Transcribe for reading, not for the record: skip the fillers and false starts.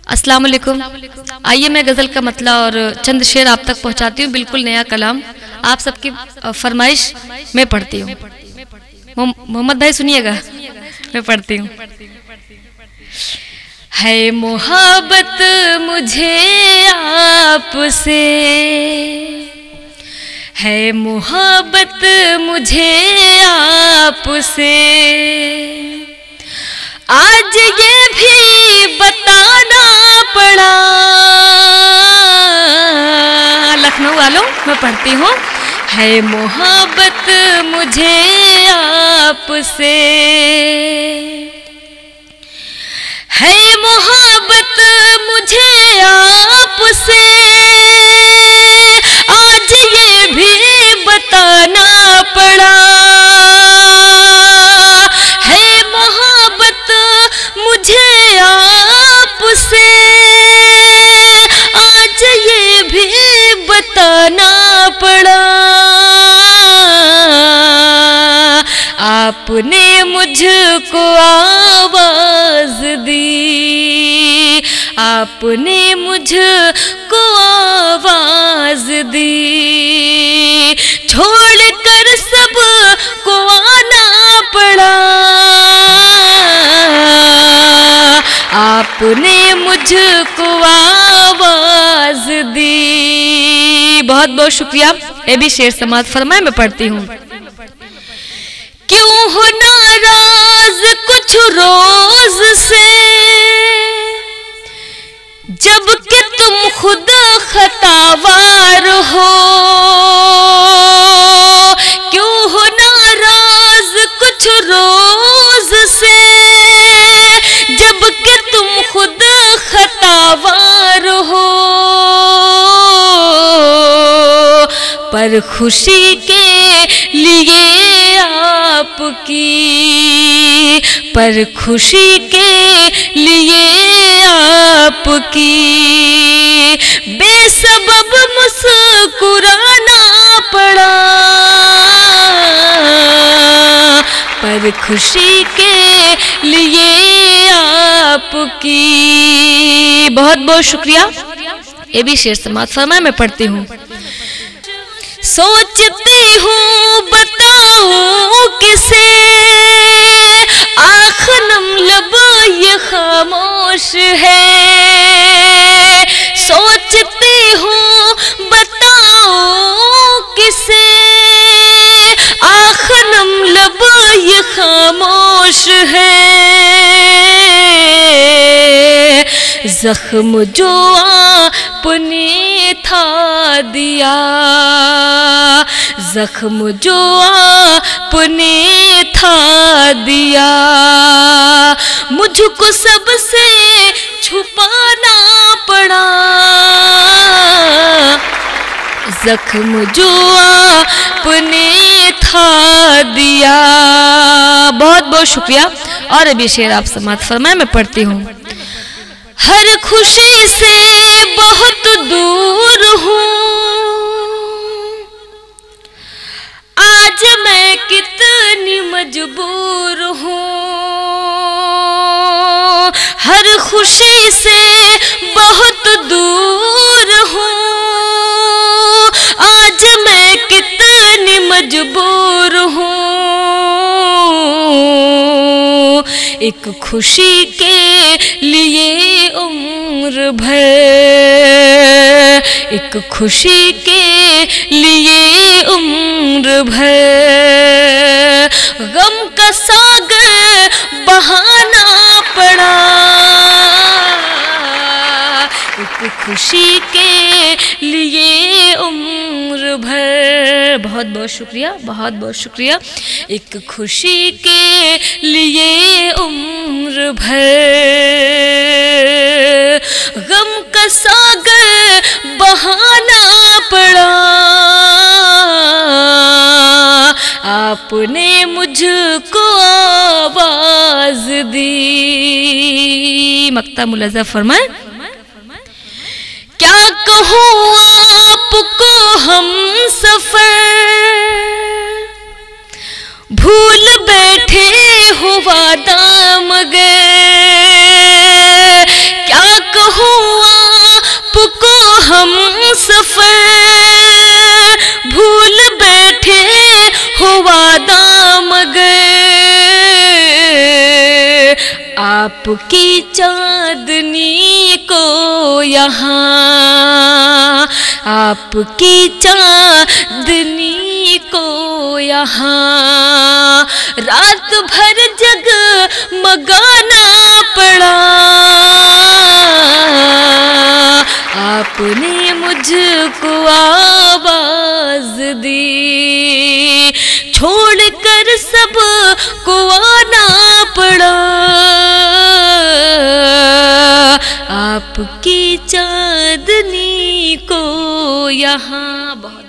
अस्सलाम वालेकुम। आइए मैं गज़ल का मतला और चंद शेर आप तक पहुंचाती हूँ। बिल्कुल नया कलाम आप सबकी फरमाइश में पढ़ती हूँ। मोहम्मद भाई सुनिएगा, मैं पढ़ती हूँ। है मोहब्बत मुझे आपसे, है मोहब्बत मुझे आपसे, आज ये भी बताना पड़ा। लखनऊ वालों मैं पढ़ती हूँ। है मोहब्बत मुझे आपसे, है मोहब्बत मुझे आपसे, आज ये भी बताना पड़ा। है मोहब्बत मुझे आपसे, आज ये भी बताना पड़ा। आपने मुझको आवाज दी, आपने मुझको आवाज दी, छोड़कर सब को आना पड़ा। आपने मुझको आवाज दी। बहुत बहुत शुक्रिया। ये भी शेर समाज फरमाए, मैं पढ़ती हूँ। क्यों हो नाराज कुछ रोज से, जबकि तुम खुद खतावार हो। क्यों हो नाराज कुछ रोज से, जबकि तुम खुद खतावार हो। पर खुशी के लिए आपकी, पर खुशी के लिए आपकी, बेसबब मुस्कुराना पड़ा। पर खुशी के लिए आपकी। बहुत बहुत शुक्रिया। ये भी शेर समाज फरमाए, मैं पढ़ती हूँ। सोचती हूँ बताऊँ किसे, आँख नम लब ये खामोश है। सोचती हूँ बताऊँ किसे, आँख नम लब ये खामोश है। जख्म जो आपने था दिया, जख्म जो आपने था दिया, मुझको सबसे छुपाना पड़ा। जख्म जो आपने था दिया। बहुत बहुत शुक्रिया। और अभी शेर आप समात फरमाए, मैं पढ़ती हूँ। हर खुशी से बहुत दूर हूँ, आज मैं कितनी मजबूर हूँ। हर खुशी से बहुत दूर हूँ, आज मैं कितनी मजबूर हूँ। एक खुशी के लिए उम्र भर, एक खुशी के लिए उम्र भर, गम का सागर बहाना पड़ा। एक खुशी के लिए उम्र भर। बहुत बहुत शुक्रिया, बहुत बहुत शुक्रिया। एक खुशी के लिए उम्र भर, गम का सागर बहाना पड़ा। आपने मुझको आवाज दी। मक्ता मुलाजा फरमाए। क्या कहूँ आपको हम सफर, भूल बैठे हो वादा मगर। क्या कहूँ आपकी चांदनी को यहाँ, आपकी चांदनी को यहाँ रात भर जगमगाना पड़ा। आपने मुझको आवाज दी, छोड़कर सब को आना पड़ा। आपकी चांदनी को यहाँ। बहुत